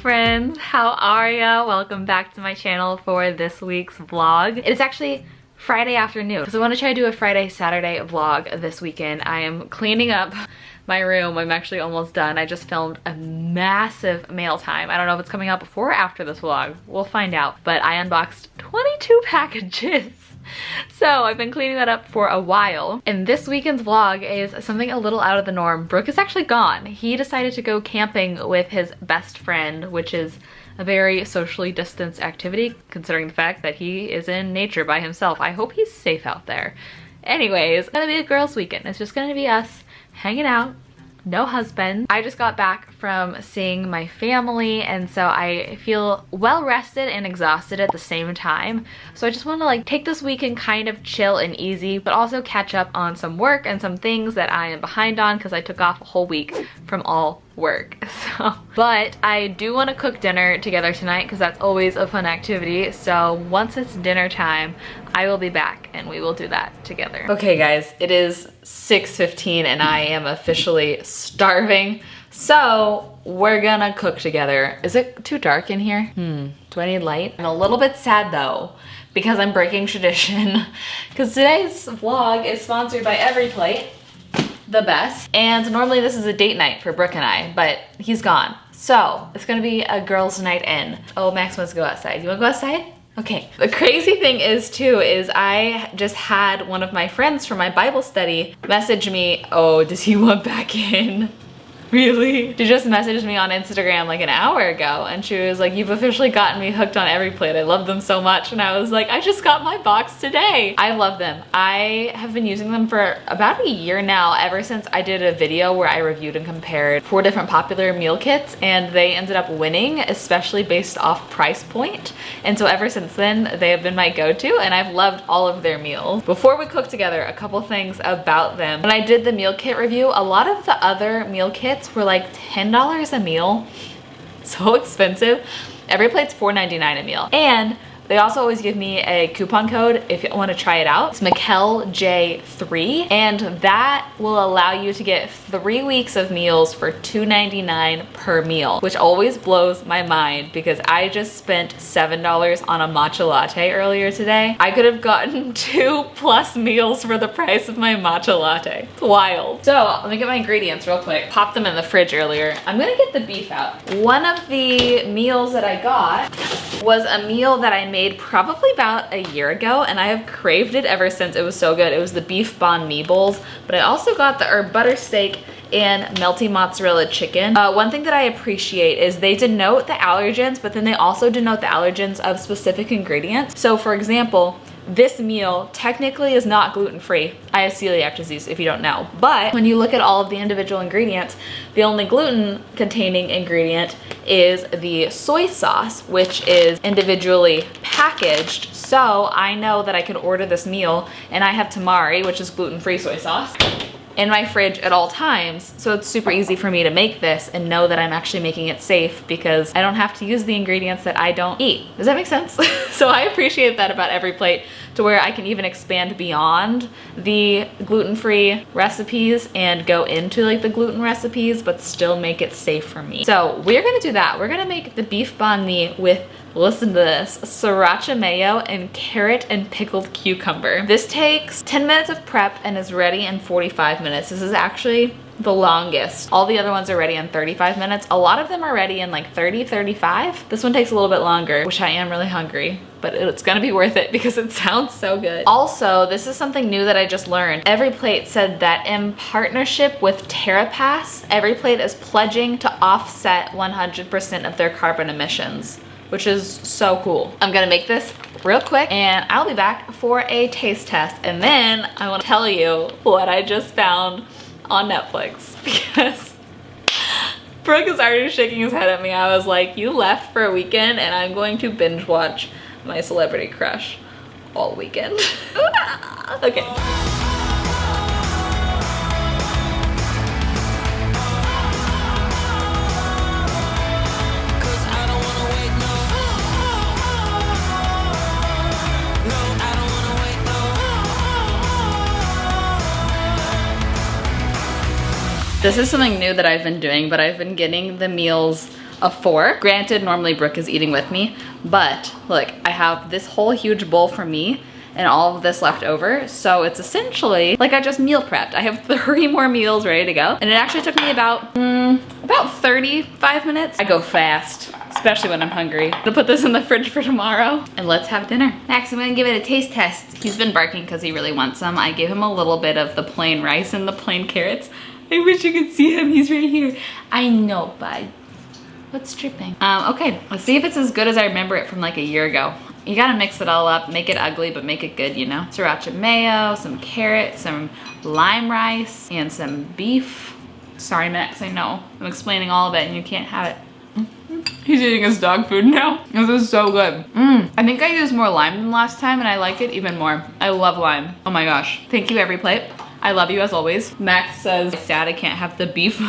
friends, how are ya? Welcome back to my channel for this week's vlog. It's actually Friday afternoon because I want to try to do a Friday Saturday vlog this weekend. I am cleaning up my room. I'm actually almost done. I just filmed a massive mail time. I don't know if it's coming out before or after this vlog. We'll find out. But I unboxed 22 packages. So I've been cleaning that up for a while. And this weekend's vlog is something a little out of the norm. Brook is actually gone. He decided to go camping with his best friend, which is a very socially distanced activity considering the fact that he is in nature by himself. I hope he's safe out there. Anyways, it's gonna be a girls' weekend. It's just gonna be us hanging out. No husband. I just got back from seeing my family, and so I feel well rested and exhausted at the same time. So I just want to like take this weekend kind of chill and easy, but also catch up on some work and some things that I am behind on because I took off a whole week from all work. But I do want to cook dinner together tonight because that's always a fun activity. So once it's dinner time, I will be back and we will do that together. Okay guys, it is 6:15 and I am officially starving. So we're gonna cook together. Is it too dark in here? Do I need light? I'm a little bit sad though because I'm breaking tradition because today's vlog is sponsored by EveryPlate, the best. And normally this is a date night for Brook and I, but he's gone. So it's gonna be a girls' night in. Oh, Max wants to go outside. You wanna go outside? Okay. The crazy thing is too, is I just had one of my friends from my Bible study message me, oh, does he want back in? Really? She just messaged me on Instagram like an hour ago and she was like, you've officially gotten me hooked on EveryPlate. I love them so much. And I was like, I just got my box today. I love them. I have been using them for about a year now, ever since I did a video where I reviewed and compared 4 different popular meal kits, and they ended up winning, especially based off price point. And so ever since then, they have been my go-to and I've loved all of their meals. Before we cook together, a couple things about them. When I did the meal kit review, a lot of the other meal kits were like $10 a meal. So expensive. EveryPlate's $4.99 a meal. And they also always give me a coupon code if you want to try it out. It's Michel J3, and that will allow you to get 3 weeks of meals for $2.99 per meal, which always blows my mind because I just spent $7 on a matcha latte earlier today. I could have gotten 2+ meals for the price of my matcha latte. It's wild. So let me get my ingredients real quick. Popped them in the fridge earlier. I'm gonna get the beef out. One of the meals that I got was a meal that I made probably about a year ago, and I have craved it ever since. It was so good. It was the beef banh mi bowls, but I also got the herb butter steak and melty mozzarella chicken. One thing that I appreciate is they denote the allergens, but then they also denote the allergens of specific ingredients. So for example, this meal technically is not gluten-free. I have celiac disease if you don't know. But when you look at all of the individual ingredients, the only gluten-containing ingredient is the soy sauce, which is individually packaged. So I know that I can order this meal and I have tamari, which is gluten-free soy sauce, in my fridge at all times. So it's super easy for me to make this and know that I'm actually making it safe because I don't have to use the ingredients that I don't eat. Does that make sense? So I appreciate that about EveryPlate, to where I can even expand beyond the gluten-free recipes and go into like the gluten recipes, but still make it safe for me. So we're gonna do that. We're gonna make the beef banh mi with, listen to this, sriracha mayo and carrot and pickled cucumber. This takes 10 minutes of prep and is ready in 45 minutes. This is actually the longest. All the other ones are ready in 35 minutes. A lot of them are ready in like 30, 35. This one takes a little bit longer, which I am really hungry, but it's gonna be worth it because it sounds so good. Also, this is something new that I just learned. EveryPlate said that in partnership with TerraPass, EveryPlate is pledging to offset 100% of their carbon emissions, which is so cool. I'm gonna make this real quick and I'll be back for a taste test. And then I wanna tell you what I just found on Netflix because Brook is already shaking his head at me. I was like, you left for a weekend and I'm going to binge watch my celebrity crush all weekend. Okay. This is something new that I've been doing, but I've been getting the meals of 4. Granted, normally Brooke is eating with me, but look, I have this whole huge bowl for me and all of this left over. So it's essentially like I just meal prepped. I have 3 more meals ready to go. And it actually took me about 35 minutes. I go fast, especially when I'm hungry. I'm gonna put this in the fridge for tomorrow and let's have dinner. Next, I'm gonna give it a taste test. He's been barking because he really wants some. I gave him a little bit of the plain rice and the plain carrots. I wish you could see him, he's right here. I know, bud. What's dripping? Okay, let's see if it's as good as I remember it from like a year ago. You gotta mix it all up, make it ugly, but make it good, you know? Sriracha mayo, some carrots, some lime rice, and some beef. Sorry, Max, I know. I'm explaining all of it and you can't have it. He's eating his dog food now. This is so good. I think I used more lime than last time and I like it even more. I love lime. Oh my gosh. Thank you, Every Plate. I love you as always. Max says, sad I can't have the beef.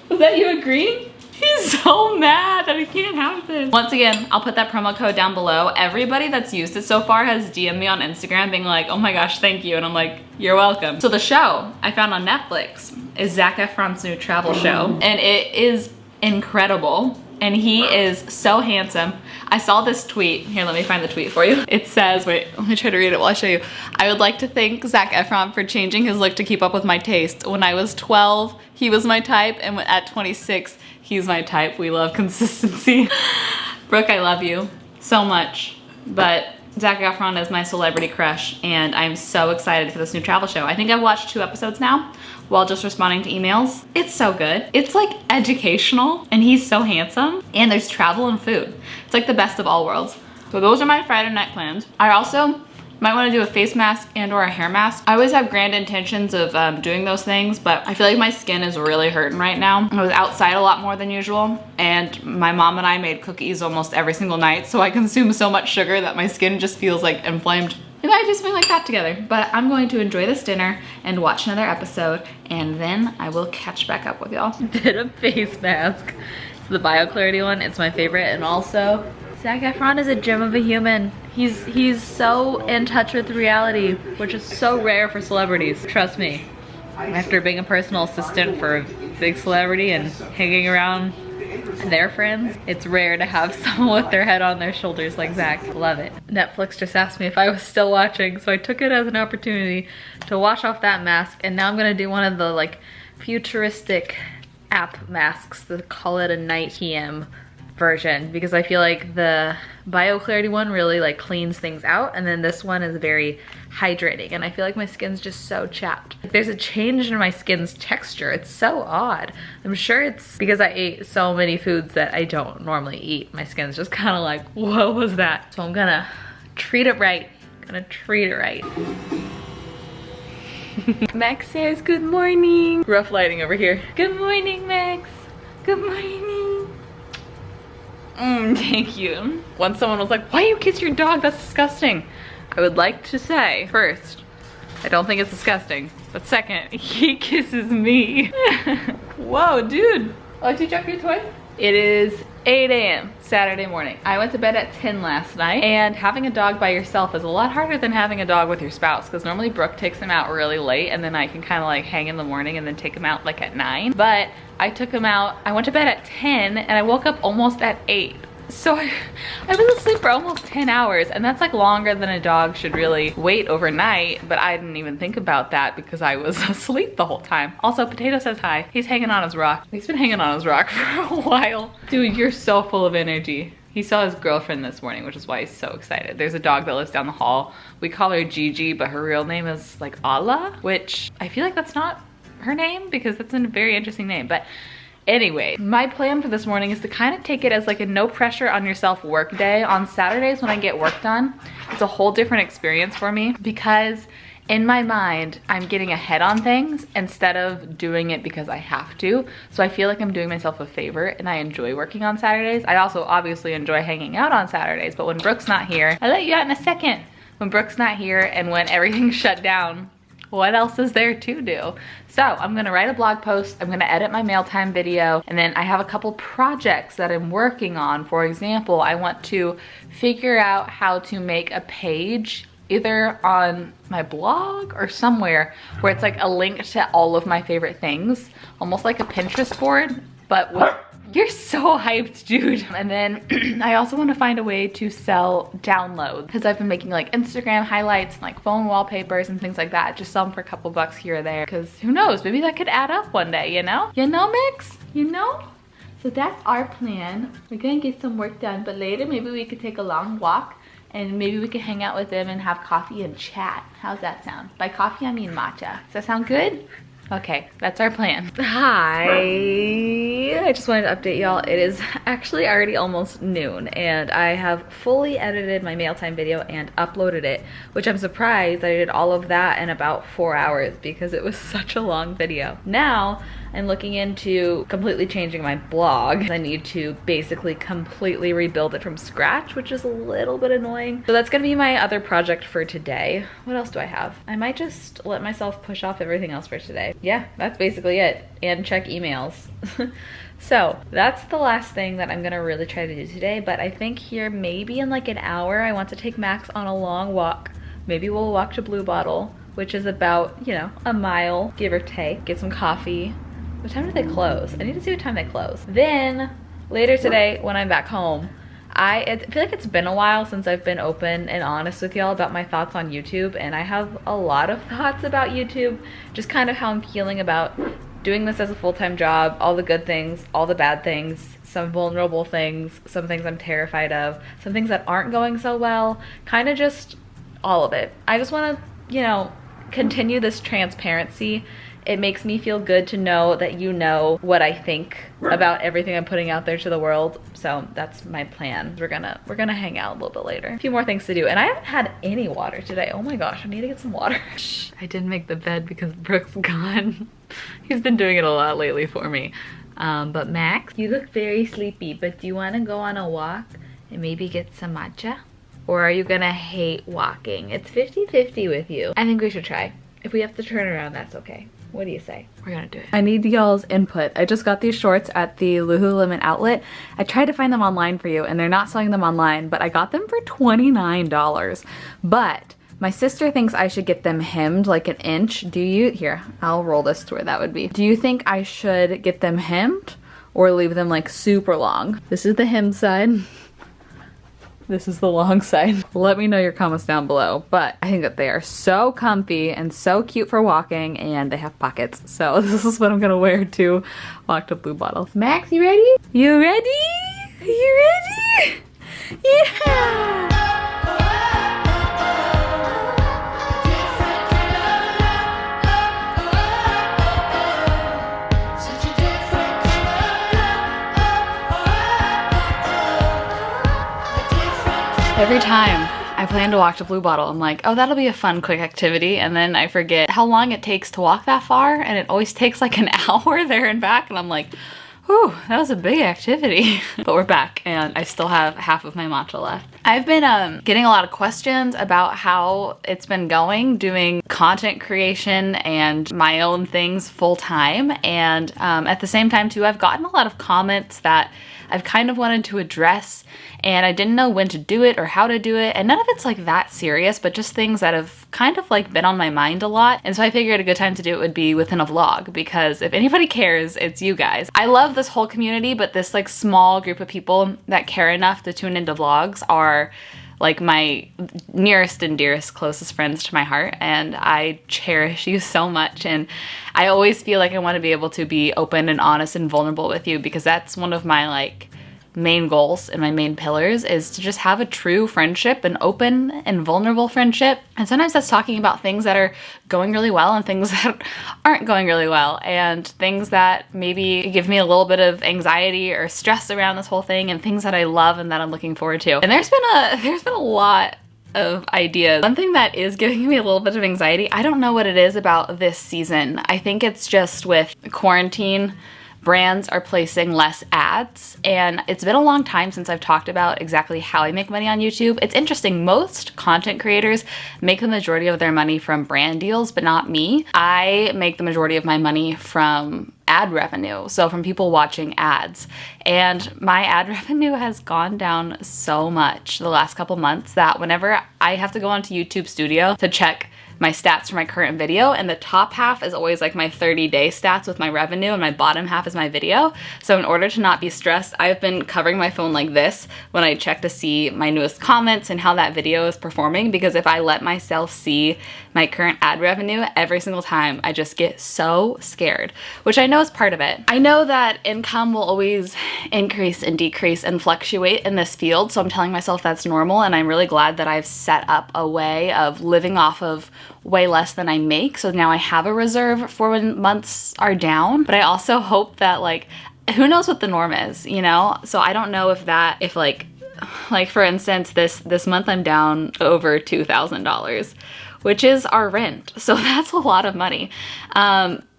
Was that you agreeing? He's so mad that I can't have this. Once again, I'll put that promo code down below. Everybody that's used it so far has DM'd me on Instagram being like, oh my gosh, thank you. And I'm like, you're welcome. So the show I found on Netflix is Zac Efron's new travel show. And it is incredible. And he is so handsome. I saw this tweet. Here, let me find the tweet for you. It says, wait, let me try to read it while I show you. I would like to thank Zac Efron for changing his look to keep up with my taste. When I was 12, he was my type, and at 26, he's my type. We love consistency. Brooke, I love you so much, but Zac Efron is my celebrity crush, and I'm so excited for this new travel show. I think I've watched 2 episodes now while just responding to emails. It's so good. It's like educational, and he's so handsome, and there's travel and food. It's like the best of all worlds. So those are my Friday night plans. I also might want to do a face mask and or a hair mask. I always have grand intentions of doing those things, but I feel like my skin is really hurting right now. I was outside a lot more than usual, and my mom and I made cookies almost every single night, so I consume so much sugar that my skin just feels like inflamed. And I just feel like that together. But I'm going to enjoy this dinner and watch another episode, and then I will catch back up with y'all. Did a face mask. It's the BioClarity one. It's my favorite, and also Zac Efron is a gem of a human. He's so in touch with reality, which is so rare for celebrities. Trust me. After being a personal assistant for a big celebrity and hanging around their friends, it's rare to have someone with their head on their shoulders like Zac. Love it. Netflix just asked me if I was still watching, so I took it as an opportunity to wash off that mask, and now I'm gonna do one of the like futuristic app masks. They call it a night PM version, because I feel like the BioClarity one really like cleans things out, and then this one is very hydrating, and I feel like my skin's just so chapped. There's a change in my skin's texture. It's so odd. I'm sure it's because I ate so many foods that I don't normally eat. My skin's just kind of like, what was that? So I'm gonna treat it right. Max says good morning. Rough lighting over here. Good morning, Max. Good morning. Thank you. Once someone was like, why do you kiss your dog? That's disgusting. I would like to say, first, I don't think it's disgusting. But second, he kisses me. Whoa, dude. Oh, did you drop your toy? It is 8 a.m. Saturday morning. I went to bed at 10 last night, and having a dog by yourself is a lot harder than having a dog with your spouse, because normally Brooke takes him out really late, and then I can kind of like hang in the morning and then take him out like at 9. But I took him out, I went to bed at 10 and I woke up almost at 8. So I was asleep for almost 10 hours, and that's like longer than a dog should really wait overnight, but I didn't even think about that because I was asleep the whole time. Also, Potato says hi. He's hanging on his rock. He's been hanging on his rock for a while. Dude, you're so full of energy. He saw his girlfriend this morning, which is why he's so excited. There's a dog that lives down the hall. We call her Gigi, but her real name is like Ala, which I feel like that's not her name because that's a very interesting name. But anyway, my plan for this morning is to kind of take it as like a no pressure on yourself work day. On Saturdays when I get work done, it's a whole different experience for me because in my mind, I'm getting ahead on things instead of doing it because I have to. So I feel like I'm doing myself a favor, and I enjoy working on Saturdays. I also obviously enjoy hanging out on Saturdays, but when Brooke's not here, I'll let you out in a second. When Brooke's not here and when everything's shut down, what else is there to do? So I'm gonna write a blog post, I'm gonna edit my mail time video, and then I have a couple projects that I'm working on. For example, I want to figure out how to make a page either on my blog or somewhere where it's like a link to all of my favorite things, almost like a Pinterest board, but with, you're so hyped, dude. And then I also want to find a way to sell downloads, because I've been making like Instagram highlights and like phone wallpapers and things like that. Just sell them for a couple bucks here or there, because who knows, maybe that could add up one day, you know? You know, Mix? You know? So that's our plan. We're gonna get some work done, but later maybe we could take a long walk and maybe we could hang out with them and have coffee and chat. How's that sound? By coffee, I mean matcha. Does that sound good? Okay, that's our plan. Hi, I just wanted to update y'all. It is actually already almost noon and I have fully edited my mail time video and uploaded it, which I'm surprised I did all of that in about 4 hours because it was such a long video. Now, I'm looking into completely changing my blog. I need to basically completely rebuild it from scratch, which is a little bit annoying. So that's gonna be my other project for today. What else do I have? I might just let myself push off everything else for today. Yeah, that's basically it. And check emails. So that's the last thing that I'm gonna really try to do today, but I think here maybe in like an hour, I want to take Max on a long walk. Maybe we'll walk to Blue Bottle, which is about, you know, a mile, give or take, get some coffee. What time do they close? I need to see what time they close. Then later today when I'm back home, I feel like it's been a while since I've been open and honest with y'all about my thoughts on YouTube, and I have a lot of thoughts about YouTube, just kind of how I'm feeling about doing this as a full-time job, all the good things, all the bad things, some vulnerable things, some things I'm terrified of, some things that aren't going so well, kind of just all of it. I just want to, you know, continue this transparency. It makes me feel good to know that you know what I think about everything I'm putting out there to the world. So that's my plan. We're gonna hang out a little bit later. A few more things to do. And I haven't had any water today. Oh my gosh, I need to get some water. I didn't make the bed because Brook's gone. He's been doing it a lot lately for me. But Max, you look very sleepy, but do you wanna go on a walk and maybe get some matcha? Or are you gonna hate walking? It's 50-50 with you. I think we should try. If we have to turn around, that's okay. What do you say? We're gonna do it. I need y'all's input. I just got these shorts at the Lululemon outlet. I tried to find them online for you and they're not selling them online, but I got them for $29. But my sister thinks I should get them hemmed like an inch. Do you? Here, I'll roll this to where that would be. Do you think I should get them hemmed or leave them like super long? This is the hem side. This is the long side. Let me know your comments down below. But I think that they are so comfy and so cute for walking, and they have pockets. So this is what I'm gonna wear to walk to Blue Bottle. Max, you ready? You ready? You ready? Yeah! Every time I plan to walk to Blue Bottle, I'm like, oh, that'll be a fun, quick activity. And then I forget how long it takes to walk that far. And it always takes like an hour there and back. And I'm like, whew, that was a big activity. But we're back and I still have half of my matcha left. I've been getting a lot of questions about how it's been going doing content creation and my own things full time. And at the same time too, I've gotten a lot of comments that I've kind of wanted to address, and I didn't know when to do it or how to do it, and none of it's like that serious, but just things that have kind of like been on my mind a lot. And so I figured a good time to do it would be within a vlog, because if anybody cares, it's you guys. I love this whole community, but this like small group of people that care enough to tune into vlogs are like my nearest and dearest, closest friends to my heart, and I cherish you so much. And I always feel like I want to be able to be open and honest and vulnerable with you, because that's one of my like main goals and my main pillars, is to just have a true friendship, an open and vulnerable friendship. And sometimes that's talking about things that are going really well and things that aren't going really well, and things that maybe give me a little bit of anxiety or stress around this whole thing, and things that I love and that I'm looking forward to. And there's been a lot of ideas. One thing that is giving me a little bit of anxiety, I don't know what it is about this season. I think it's just with quarantine brands are placing less ads, and it's been a long time since I've talked about exactly how I make money on YouTube. It's interesting, most content creators make the majority of their money from brand deals, but not me. I make the majority of my money from ad revenue, so from people watching ads. And my ad revenue has gone down so much the last couple months that whenever I have to go onto YouTube Studio to check my stats for my current video, and the top half is always like my 30-day stats with my revenue, and my bottom half is my video. So in order to not be stressed, I've been covering my phone like this when I check to see my newest comments and how that video is performing, because if I let myself see my current ad revenue every single time, I just get so scared, which I know is part of it. I know that income will always increase and decrease and fluctuate in this field, so I'm telling myself that's normal, and I'm really glad that I've set up a way of living off of way less than I make, so now I have a reserve for when months are down. But I also hope that, like, who knows what the norm is, you know? So I don't know if like for instance, this month I'm down over $2,000, which is our rent. So that's a lot of money.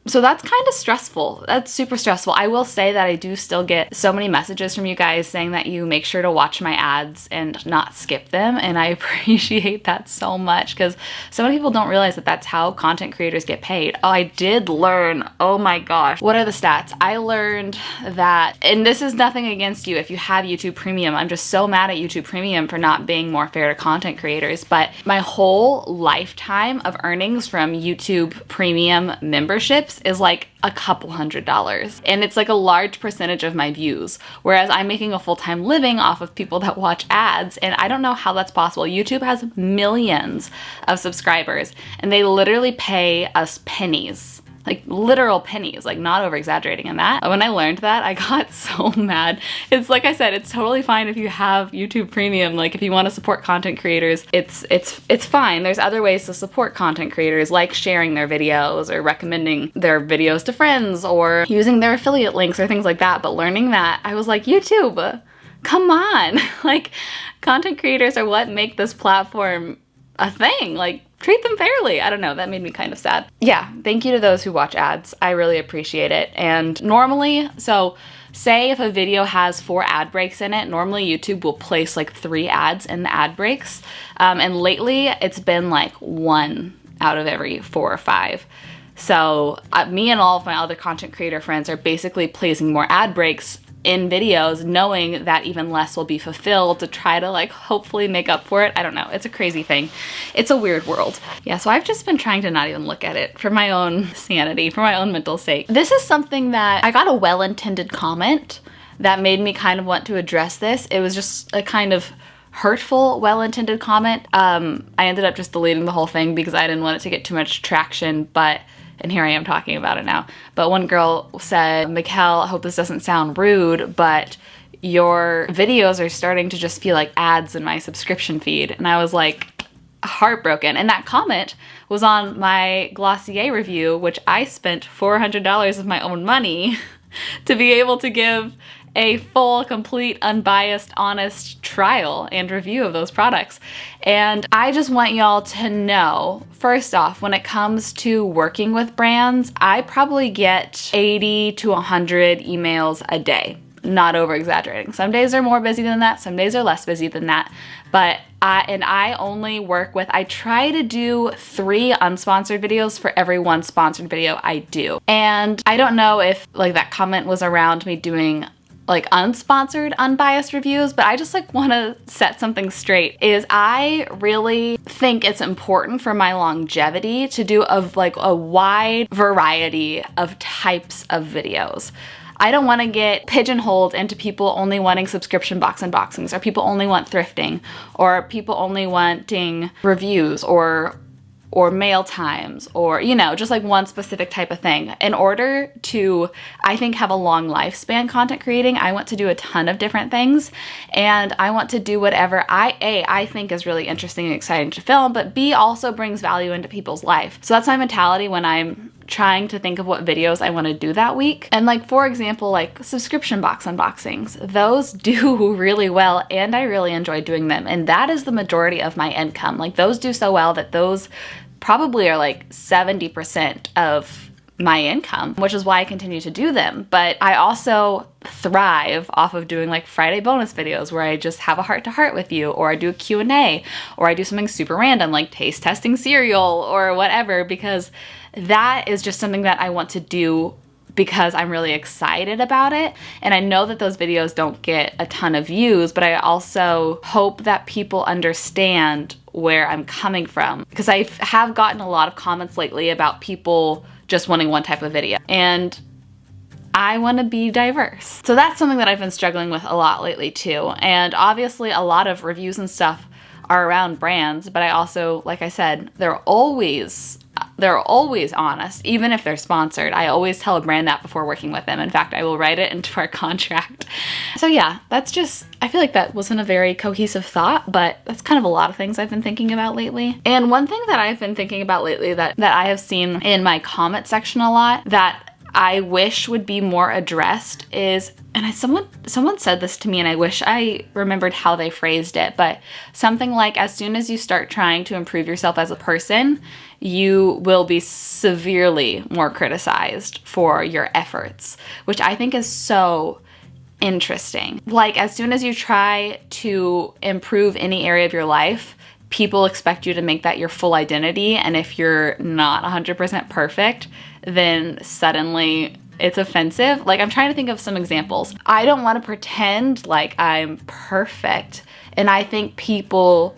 So that's kind of stressful. That's super stressful. I will say that I do still get so many messages from you guys saying that you make sure to watch my ads and not skip them. And I appreciate that so much, because so many people don't realize that that's how content creators get paid. Oh, I did learn, oh my gosh. What are the stats? I learned that, and this is nothing against you if you have YouTube Premium. I'm just so mad at YouTube Premium for not being more fair to content creators. But my whole lifetime of earnings from YouTube Premium memberships is like a couple $100s, and it's like a large percentage of my views, whereas I'm making a full-time living off of people that watch ads, and I don't know how that's possible. YouTube has millions of subscribers, and they literally pay us pennies. Like literal pennies, like not over exaggerating in that. When I learned that, I got so mad. It's like I said, it's totally fine if you have YouTube Premium. Like if you want to support content creators, it's fine. There's other ways to support content creators, like sharing their videos or recommending their videos to friends or using their affiliate links or things like that. But learning that, I was like, YouTube, come on. Like, content creators are what make this platform a thing. Like, treat them fairly. I don't know, that made me kind of sad. Yeah, thank you to those who watch ads. I really appreciate it. And normally, so say if a video has 4 ad breaks in it, normally YouTube will place like 3 ads in the ad breaks. And lately it's been like 1 out of every 4 or 5. So me and all of my other content creator friends are basically placing more ad breaks in videos, knowing that even less will be fulfilled to try to like hopefully make up for it. I don't know, it's a crazy thing. It's a weird world. Yeah, so I've just been trying to not even look at it for my own sanity, for my own mental sake. This is something that I got a well-intended comment that made me kind of want to address this. It was just a kind of hurtful, well-intended comment. I ended up just deleting the whole thing because I didn't want it to get too much traction, but and here I am talking about it now. But one girl said, Michelle, I hope this doesn't sound rude, but your videos are starting to just feel like ads in my subscription feed. And I was like heartbroken. And that comment was on my Glossier review, which I spent $400 of my own money to be able to give a full, complete, unbiased, honest trial and review of those products. And I just want y'all to know, first off, when it comes to working with brands, I probably get 80 to 100 emails a day. Not over exaggerating. Some days are more busy than that, some days are less busy than that. But I only work with, I try to do 3 unsponsored videos for every 1 sponsored video I do. And I don't know if like that comment was around me doing like unsponsored, unbiased reviews, but I just like want to set something straight. Is I really think it's important for my longevity to do a wide variety of types of videos. I don't want to get pigeonholed into people only wanting subscription box unboxings, or people only want thrifting, or people only wanting reviews, or mail times, or, you know, just like one specific type of thing. In order to, I think, have a long lifespan content creating, I want to do a ton of different things, and I want to do whatever I think is really interesting and exciting to film, but B, also brings value into people's life. So that's my mentality when I'm trying to think of what videos I want to do that week. And like, for example, like subscription box unboxings, those do really well, and I really enjoy doing them, and that is the majority of my income. Like, those do so well that those probably are like 70% of my income, which is why I continue to do them. But I also thrive off of doing like Friday bonus videos where I just have a heart-to-heart with you, or I do a Q&A, or I do something super random like taste testing cereal or whatever, because that is just something that I want to do because I'm really excited about it. And I know that those videos don't get a ton of views, but I also hope that people understand where I'm coming from, because I have gotten a lot of comments lately about people just wanting one type of video, and I want to be diverse. So that's something that I've been struggling with a lot lately too. And obviously a lot of reviews and stuff are around brands, but I also, like I said, they're always honest, even if they're sponsored. I always tell a brand that before working with them. In fact, I will write it into our contract. So yeah, that's just, I feel like that wasn't a very cohesive thought, but that's kind of a lot of things I've been thinking about lately. And one thing that I've been thinking about lately that I have seen in my comment section a lot that I wish would be more addressed is, and someone said this to me and I wish I remembered how they phrased it, but something like, as soon as you start trying to improve yourself as a person, you will be severely more criticized for your efforts, which I think is so interesting. Like, as soon as you try to improve any area of your life, people expect you to make that your full identity, and if you're not 100% perfect, then suddenly it's offensive. Like, I'm trying to think of some examples. I don't want to pretend like I'm perfect, and I think people,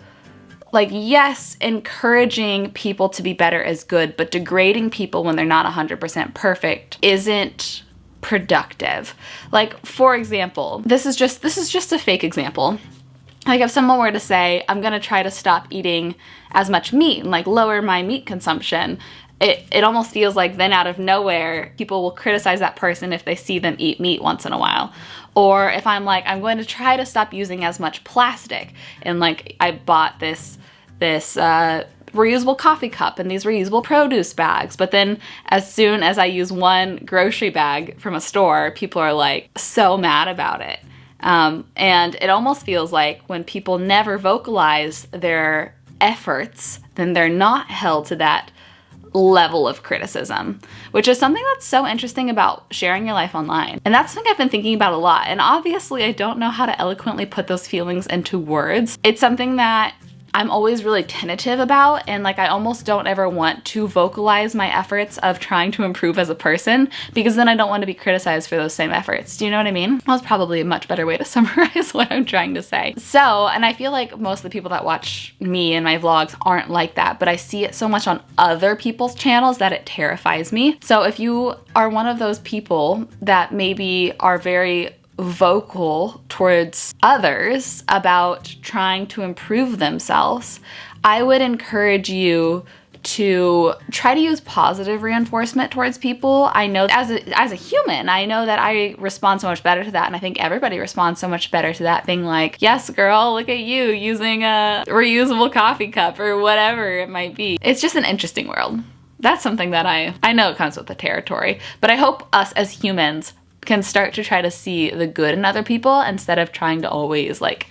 like, yes, encouraging people to be better is good, but degrading people when they're not 100% perfect isn't productive. Like, for example, this is just a fake example. Like, if someone were to say, I'm gonna try to stop eating as much meat and like lower my meat consumption, it almost feels like then out of nowhere, people will criticize that person if they see them eat meat once in a while. Or if I'm like, I'm going to try to stop using as much plastic, and like I bought this reusable coffee cup and these reusable produce bags, but then as soon as I use one grocery bag from a store, people are like so mad about it. And it almost feels like when people never vocalize their efforts, then they're not held to that level of criticism, which is something that's so interesting about sharing your life online. And that's something I've been thinking about a lot. And obviously I don't know how to eloquently put those feelings into words. It's something that I'm always really tentative about, and like I almost don't ever want to vocalize my efforts of trying to improve as a person, because then I don't want to be criticized for those same efforts. Do you know what I mean? That's probably a much better way to summarize what I'm trying to say. So, and I feel like most of the people that watch me and my vlogs aren't like that, but I see it so much on other people's channels that it terrifies me. So if you are one of those people that maybe are very vocal towards others about trying to improve themselves, I would encourage you to try to use positive reinforcement towards people. I know as a human, I know that I respond so much better to that, and I think everybody responds so much better to that, being like, yes girl, look at you using a reusable coffee cup or whatever it might be. It's just an interesting world. That's something that I know it comes with the territory, but I hope us as humans can start to try to see the good in other people instead of trying to always like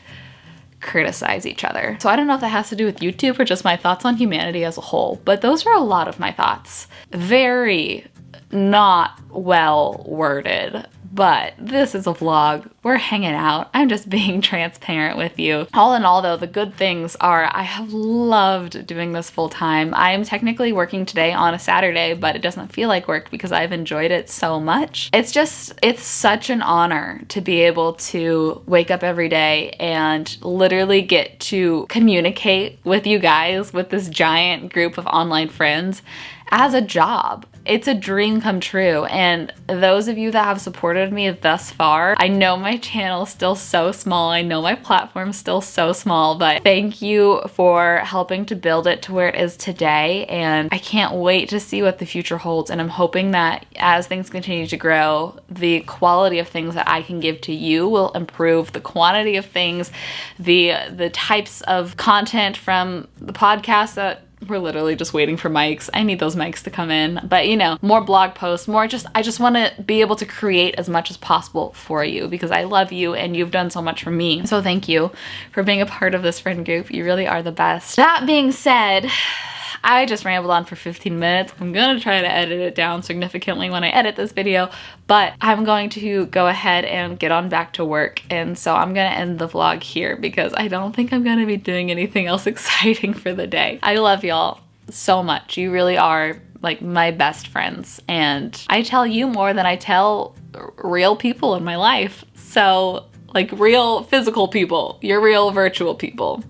criticize each other. So I don't know if that has to do with YouTube or just my thoughts on humanity as a whole, but those are a lot of my thoughts. Very not well worded, but this is a vlog. We're hanging out. I'm just being transparent with you. All in all though, the good things are I have loved doing this full time. I am technically working today on a Saturday, but it doesn't feel like work because I've enjoyed it so much. It's such an honor to be able to wake up every day and literally get to communicate with you guys, with this giant group of online friends, as a job. It's a dream come true, and those of you that have supported me thus far, I know my channel is still so small, I know my platform's still so small, but thank you for helping to build it to where it is today, and I can't wait to see what the future holds, and I'm hoping that as things continue to grow, the quality of things that I can give to you will improve, the quantity of things, the types of content from the podcast that we're literally just waiting for mics. I need those mics to come in. But you know, more blog posts, I just want to be able to create as much as possible for you because I love you and you've done so much for me. So thank you for being a part of this friend group. You really are the best. That being said, I just rambled on for 15 minutes. I'm gonna try to edit it down significantly when I edit this video, but I'm going to go ahead and get on back to work. And so I'm gonna end the vlog here because I don't think I'm gonna be doing anything else exciting for the day. I love y'all so much. You really are like my best friends, and I tell you more than I tell real people in my life. So like real physical people, you're real virtual people.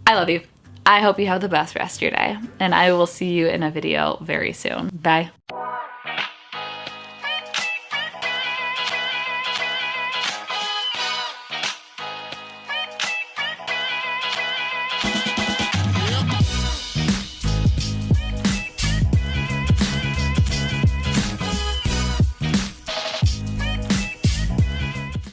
I love you. I hope you have the best rest of your day, and I will see you in a video very soon. Bye.